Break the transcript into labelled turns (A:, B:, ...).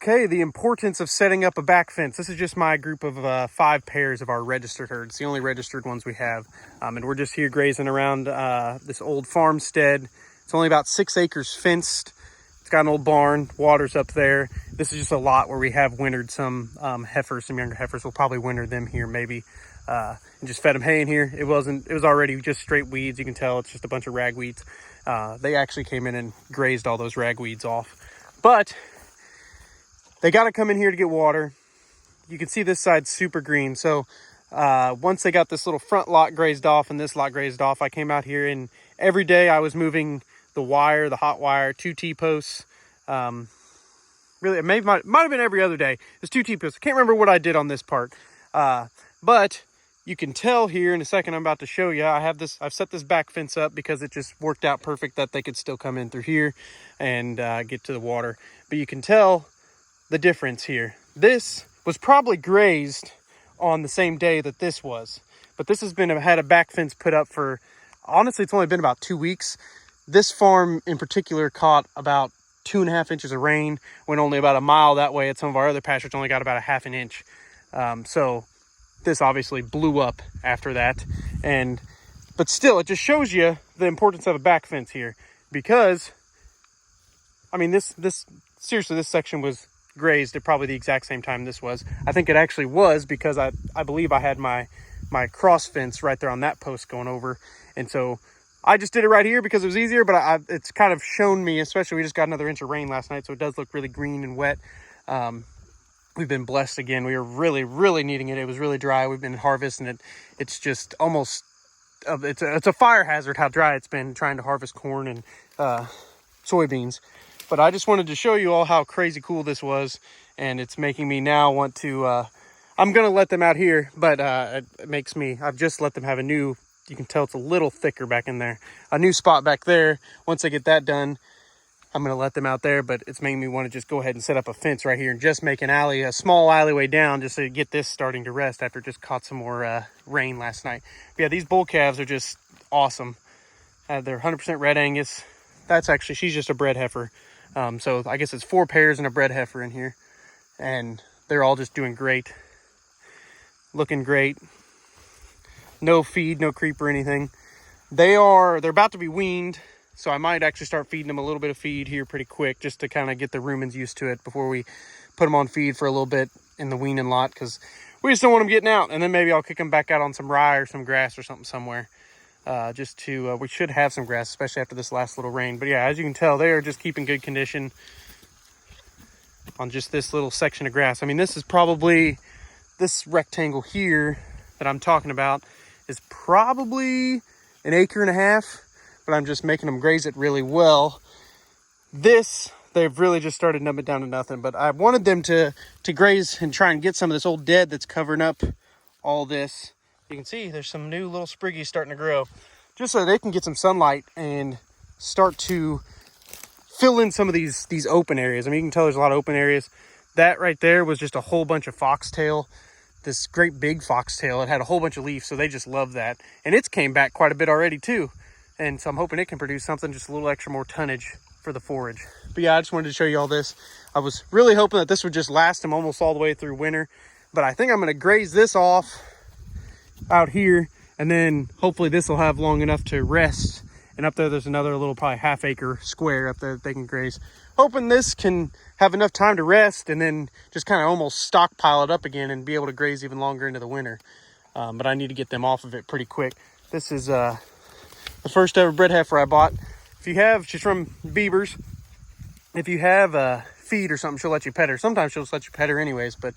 A: Okay, the importance of setting up a back fence. This is just my group of 5 pairs of our registered herds, the only registered ones we have. And we're just here grazing around this old farmstead. It's only about 6 acres fenced. It's got an old barn, water's up there. This is just a lot where we have wintered some heifers, some younger heifers. We'll probably winter them here maybe. And just fed them hay in here. It was already just straight weeds. You can tell it's just a bunch of ragweeds. They actually came in and grazed all those ragweeds off. But they got to come in here to get water. You can see this side's super green. So once they got this little front lot grazed off and this lot grazed off, I came out here and every day I was moving the wire, the hot wire, 2 T-posts. Really, it might have been every other day. There's 2 T-posts. I can't remember what I did on this part. But you can tell here in a second I'm about to show you, I've set this back fence up because it just worked out perfect that they could still come in through here and get to the water. But you can tell the difference here. This was probably grazed on the same day that this was, but this has had a back fence put up for, honestly, it's only been about 2 weeks. This farm in particular caught about 2.5 inches of rain when only about a mile that way. At some of our other pastures only got about a 1/2 inch. So this obviously blew up after that. But still, it just shows you the importance of a back fence here, because I mean, seriously, this section was grazed at probably the exact same time this was. I think it actually was, because I believe I had my cross fence right there on that post going over. And so I just did it right here because it was easier, but it's kind of shown me, especially we just got another inch of rain last night, so it does look really green and wet. We've been blessed again. We were really, really needing it. It was really dry. We've been harvesting it. It's just almost, it's a fire hazard how dry it's been trying to harvest corn and soybeans. But I just wanted to show you all how crazy cool this was, and it's making me now want to, I'm going to let them out here, but it makes me, I've just let them have a new, you can tell it's a little thicker back in there, a new spot back there. Once I get that done, I'm going to let them out there, but it's making me want to just go ahead and set up a fence right here and just make a small alleyway down just to get this starting to rest after it just caught some more rain last night. But yeah, these bull calves are just awesome. They're 100% red Angus. She's just a bred heifer. So I guess it's 4 pairs and a bred heifer in here, and they're all just doing great, looking great. No feed, no creep or anything. They're about to be weaned, so I might actually start feeding them a little bit of feed here pretty quick, just to kind of get the rumens used to it before we put them on feed for a little bit in the weaning lot, because we just don't want them getting out. And then maybe I'll kick them back out on some rye or some grass or something somewhere. We should have some grass, especially after this last little rain. But yeah, as you can tell, they are just keeping good condition on just this little section of grass. I mean, this rectangle here that I'm talking about is probably 1.5 acres, but I'm just making them graze it really well. They've really just started numbing it down to nothing, but I wanted them to graze and try and get some of this old dead that's covering up all this. You can see there's some new little spriggies starting to grow, just so they can get some sunlight and start to fill in some of these open areas. I mean, you can tell there's a lot of open areas. That right there was just a whole bunch of foxtail, this great big foxtail. It had a whole bunch of leaves, so they just love that. And it's came back quite a bit already too. And so I'm hoping it can produce something, just a little extra more tonnage for the forage. But yeah, I just wanted to show you all this. I was really hoping that this would just last them almost all the way through winter, but I think I'm going to graze this off out here, and then hopefully this will have long enough to rest. And up there, there's another little probably 1/2 acre square up there that they can graze. Hoping this can have enough time to rest and then just kind of almost stockpile it up again and be able to graze even longer into the winter. But I need to get them off of it pretty quick. This is the first ever bred heifer I bought. She's from Beavers. If you have feed or something, she'll let you pet her. Sometimes she'll just let you pet her anyways, but